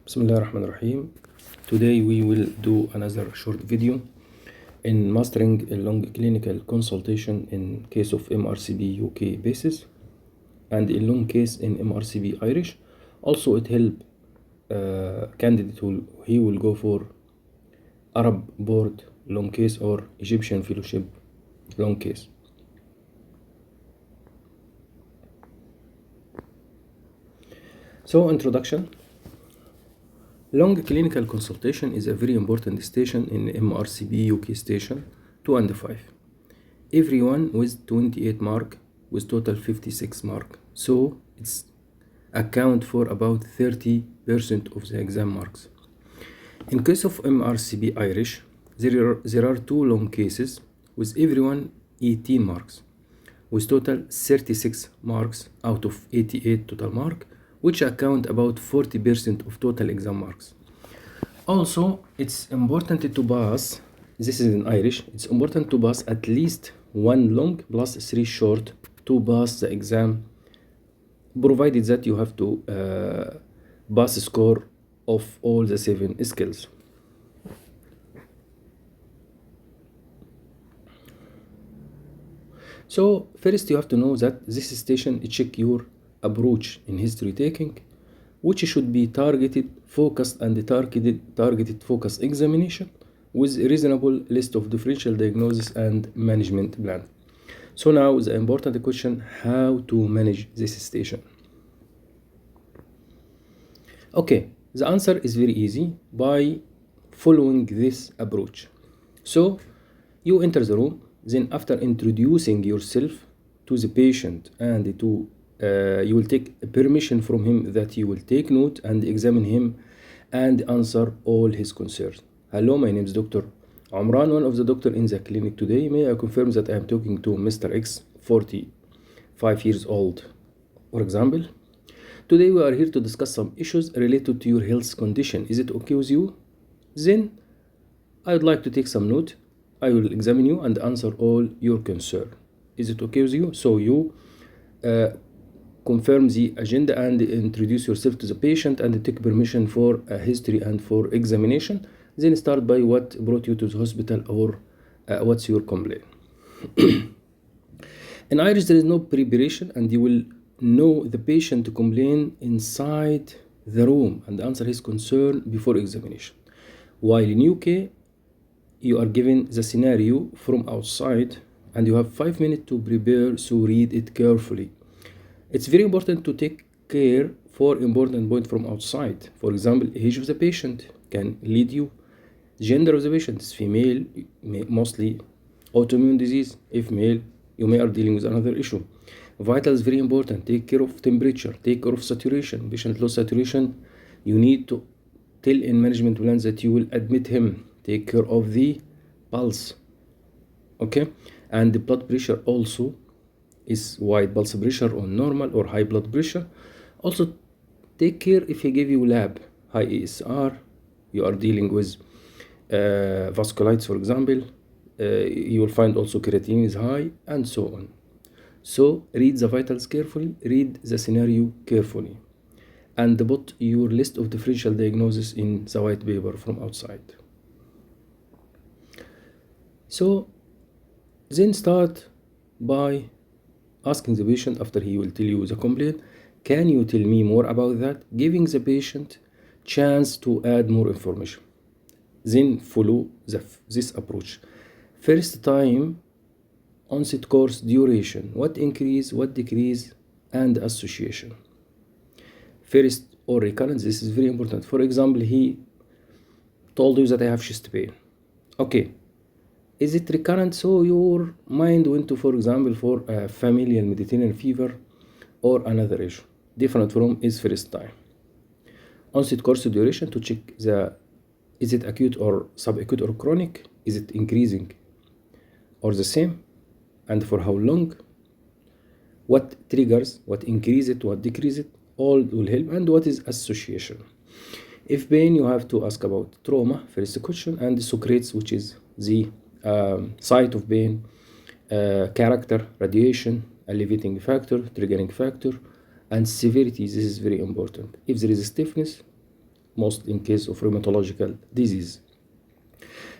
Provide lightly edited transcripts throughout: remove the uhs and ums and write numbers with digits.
Bismillahirrahmanirrahim. Today we will do another short video in mastering a long clinical consultation in case of MRCPUK Paces and a long case in MRCP Irish. Also it help candidate who he will go for Arab board long case or Egyptian fellowship long case. So introduction. Long clinical consultation is a very important station in MRCPUK station 2 and 5. Everyone with 28 mark with total 56 mark. So it's account for about 30% of the exam marks. In case of MRCP Irish, there are two long cases with everyone 18 marks with total 36 marks out of 88 total mark, which account about 40% of total exam marks. Also, it's important to pass, this is in Irish, it's important to pass at least one long plus 3 short to pass the exam, provided that you have to pass a score of all the 7 skills. So first you have to know that this station check your approach in history taking, which should be targeted, focused and targeted focus examination with a reasonable list of differential diagnosis and management plan. So now the important question, how to manage this station. Okay, the answer is very easy by following this approach. So you enter the room, then after introducing yourself to the patient and you will take permission from him that you will take note and examine him and answer all his concerns. Hello, my name is Dr. Omran, one of the doctor in the clinic today. May I confirm that I am talking to Mr. X, 45 years old, for example. Today we are here to discuss some issues related to your health condition. Is it okay with you? Then I would like to take some note. I will examine you and answer all your concern. Is it okay with you? So you confirm the agenda and introduce yourself to the patient and take permission for a history and for examination. Then start by what brought you to the hospital or what's your complaint. In Irish, there is no preparation and you will know the patient to complain inside the room and answer his concern before examination. While in UK, you are given the scenario from outside and you have 5 minutes to prepare, so read it carefully. It's very important to take care for important point from outside. For example, age of the patient can lead you. Gender of the patient is female, mostly autoimmune disease. If male, you may are dealing with another issue. Vital is very important. Take care of temperature, take care of saturation. Patient low saturation, you need to tell in management plans that you will admit him. Take care of the pulse, okay? And the blood pressure also is wide pulse pressure or normal or high blood pressure. Also take care if he give you lab, high ESR, you are dealing with vasculitis, for example, you will find also creatinine is high and so on. So read the vitals carefully, read the scenario carefully, and put your list of differential diagnosis in the white paper from outside. So then start by asking the patient after he will tell you the complaint, can you tell me more about that? Giving the patient chance to add more information. Then follow this approach. First time, onset course duration, what increase, what decrease, and association. First or recurrence, this is very important. For example, he told you that I have chest pain. Okay. Is it recurrent? So your mind went to, for example, for a familial Mediterranean fever or another issue, different from his first time. Onset course duration to check is it acute or subacute or chronic? Is it increasing or the same? And for how long? What triggers, what increase it, what decrease it, all will help. And what is association? If pain, you have to ask about trauma, first question, and Socrates, which is the site of pain, character, radiation, alleviating factor, triggering factor, and severity. This is very important. If there is stiffness, most in case of rheumatological disease.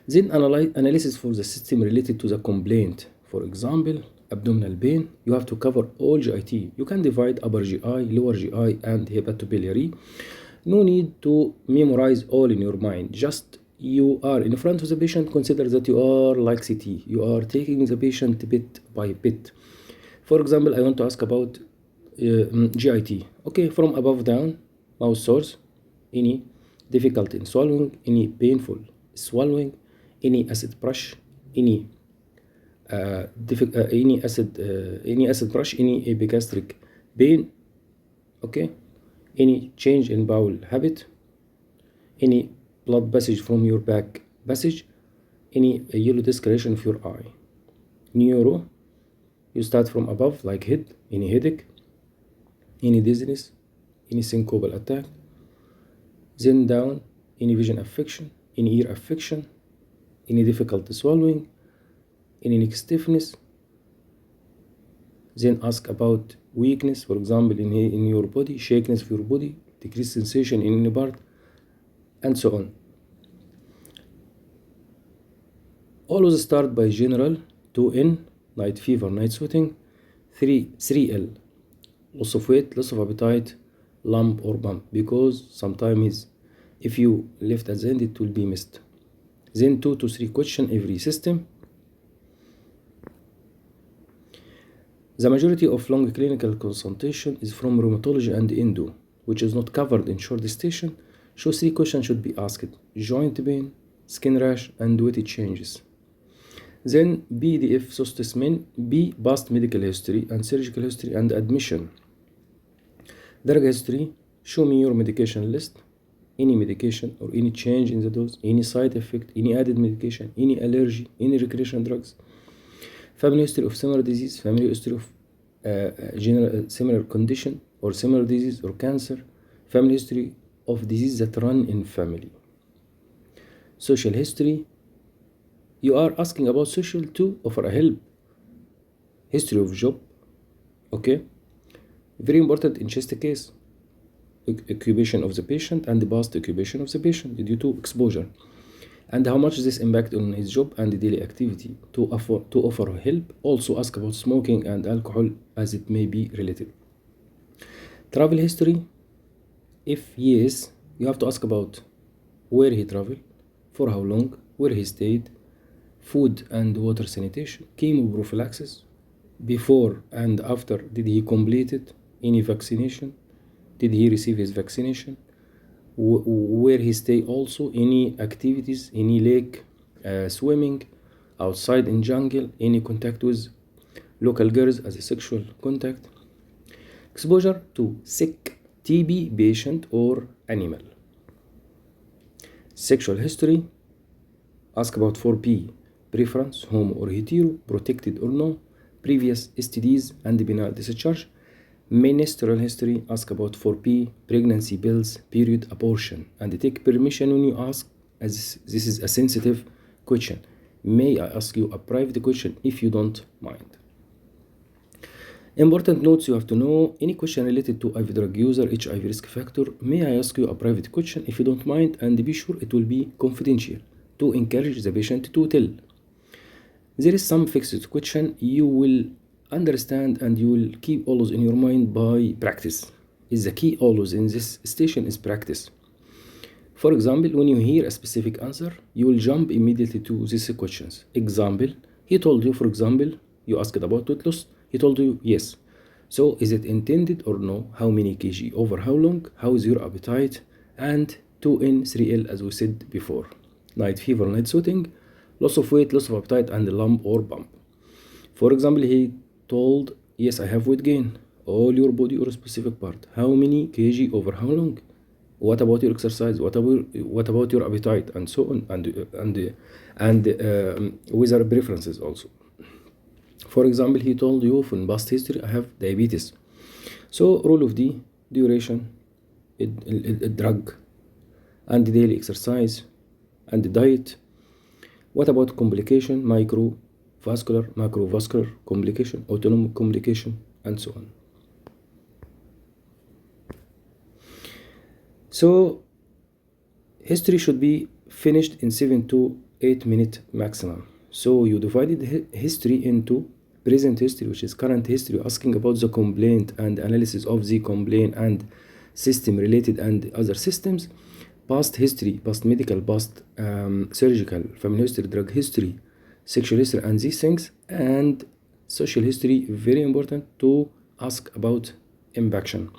Then analysis for the system related to the complaint. For example, abdominal pain, you have to cover all GIT. You can divide upper GI, lower GI, and hepatobiliary. No need to memorize all in your mind. Just you are in front of the patient, consider that you are like CT. You are taking the patient bit by bit. For example, I want to ask about GIT. Okay, from above down, mouth sores, any difficulty in swallowing, any painful swallowing, any acid brush, any acid brush, any epigastric pain, okay, any change in bowel habit, any blood passage from your back passage, any yellow discoloration of your eye. Neuro, you start from above like head, any headache, any dizziness, any syncopal attack, then down, any vision affection, any ear affection, any difficulty swallowing, any neck stiffness. Then ask about weakness, for example, in your body, shakiness of your body, decreased sensation in any part, and so on. Always start by general, 2N, night fever, night sweating, 3L, loss of weight, loss of appetite, lump or bump, because sometimes if you left at the end it will be missed. Then 2 to 3 question every system. The majority of long clinical consultation is from rheumatology and endo, which is not covered in short station. So 3 questions should be asked: joint pain, skin rash, and weight changes. Then BDF specimen, B past medical history and surgical history and admission. Drug history, show me your medication list, any medication or any change in the dose, any side effect, any added medication, any allergy, any recreational drugs. Family history of similar disease, family history of general similar condition or similar disease or cancer, family history of disease that run in family. Social history, you are asking about social to offer a help. History of job, okay, very important in chest case, occupation of the patient and the past occupation of the patient due to exposure, and how much this impact on his job and daily activity. To offer help, also ask about smoking and alcohol as it may be related. Travel history, if yes, you have to ask about where he traveled, for how long, where he stayed, food and water sanitation, chemoprophylaxis, before and after did he complete it, any vaccination, did he receive his vaccination, where he stay also, any activities, any lake, swimming, outside in jungle, any contact with local girls as a sexual contact, exposure to sick TB patient or animal. Sexual history, ask about 4P, preference, homo or hetero, protected or no, previous STDs and penile discharge. Menstrual history, ask about 4P, pregnancy pills, period, abortion, and take permission when you ask, as this is a sensitive question. May I ask you a private question if you don't mind? Important notes you have to know: any question related to IV drug user, HIV risk factor. May I ask you a private question if you don't mind, and be sure it will be confidential to encourage the patient to tell. There is some fixed question you will understand and you will keep always in your mind by practice. Is the key always in this station is practice. For example, when you hear a specific answer, you will jump immediately to these questions. Example, he told you, for example, you asked about weight loss, he told you yes. So is it intended or no? How many kg over how long? How is your appetite? And 2N, 3L as we said before. Night fever, night sweating, loss of weight, loss of appetite, and lump or bump. For example, he told, yes, I have weight gain, all your body or a specific part. How many kg over how long? What about your exercise? What about your appetite, and so on, and weather preferences also. For example, he told you from past history, I have diabetes. So rule of D, duration, drug, and daily exercise, and diet. What about complication, microvascular, macrovascular complication, autonomic complication, and so on. So History should be finished in 7 to 8 minutes maximum. So you divided history into present history, which is current history, asking about the complaint and analysis of the complaint and system related and other systems. Past history, past medical, past surgical, family history, drug history, sexual history, and these things. And social history, very important to ask about impaction.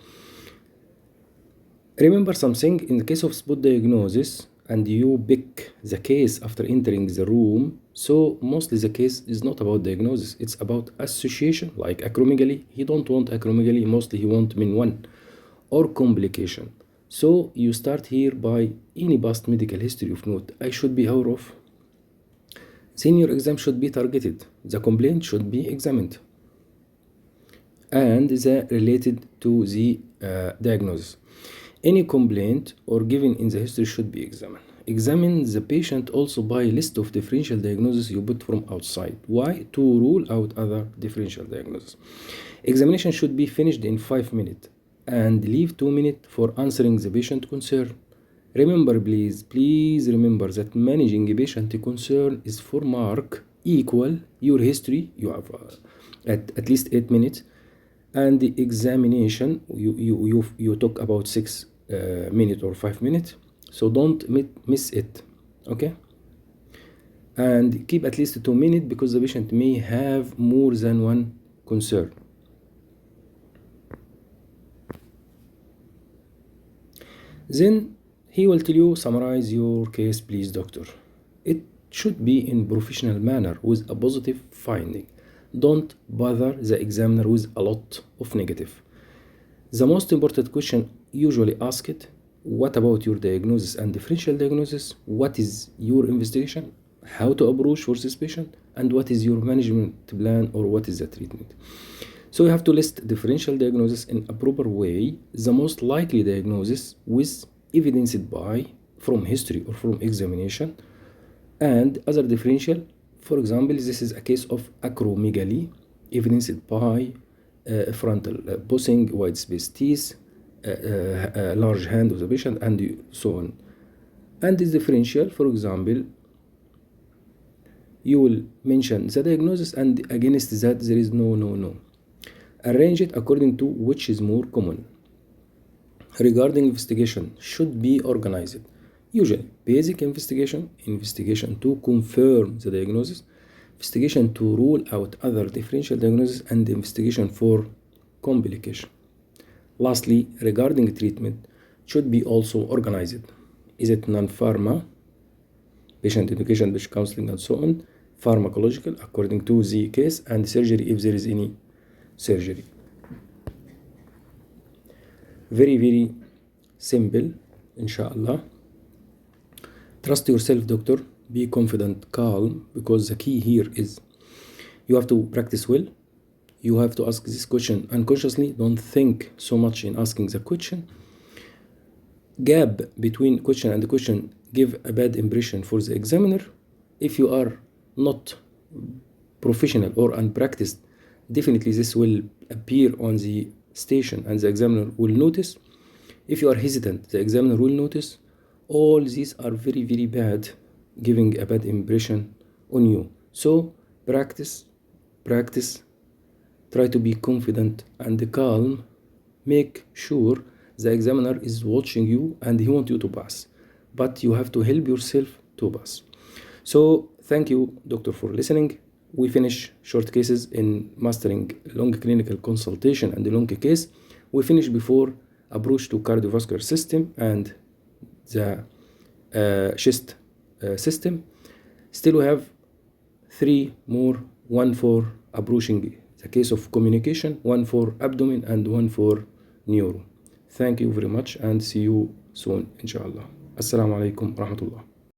Remember something, in the case of spot diagnosis and you pick the case after entering the room, so mostly the case is not about diagnosis, it's about association, like acromegaly. He don't want acromegaly, mostly he want MIN1 or complication. So you start here by any past medical history of note I should be aware of. Then your exam should be targeted, the complaint should be examined, and the related to the diagnosis. Any complaint or given in the history should be examined. Examine the patient also by list of differential diagnoses you put from outside. Why? To rule out other differential diagnoses. Examination should be finished in 5 minutes and leave 2 minutes for answering the patient concern. Remember, please remember that managing a patient concern is for mark equal your history. You have at least 8 minutes. And the examination you talk about 6 minutes or 5 minutes, so don't miss it, okay? And keep at least 2 minutes because the patient may have more than one concern. Then he will tell you, summarize your case please doctor. It should be in professional manner with a positive finding. Don't bother the examiner with a lot of negative. The most important question usually asked: what about your diagnosis and differential diagnosis? What is your investigation? How to approach for this patient? And what is your management plan, or what is the treatment? So you have to list differential diagnosis in a proper way, the most likely diagnosis with evidenced by from history or from examination, and other differential. For example, this is a case of acromegaly, evidenced by frontal bossing, wide space teeth, large hand of the patient, and so on. And this differential, for example, you will mention the diagnosis, and against that there is no. Arrange it according to which is more common. Regarding investigation, should be organized. Usually, basic investigation to confirm the diagnosis, investigation to rule out other differential diagnosis, and investigation for complication. Lastly, regarding treatment, should be also organized. Is it non-pharma, patient education, patient counseling, and so on, pharmacological according to the case, and surgery if there is any surgery. Very, very simple, inshallah. Trust yourself, doctor. Be confident, calm, because the key here is you have to practice well. You have to ask this question unconsciously. Don't think so much in asking the question. Gap between question and the question give a bad impression for the examiner. If you are not professional or unpracticed, definitely this will appear on the station and the examiner will notice. If you are hesitant, the examiner will notice. All these are very, very bad, giving a bad impression on you. So practice, try to be confident and calm. Make sure the examiner is watching you and he wants you to pass, but you have to help yourself to pass. So thank you, doctor, for listening. We finish short cases in mastering long clinical consultation and the long case. We finish before approach to cardiovascular system and the chest system. Still we have 3 more, 1 for approaching the case of communication, 1 for abdomen, and 1 for neuro. Thank you very much and see you soon, inshallah. Assalamu alaikum wa rahmatullah.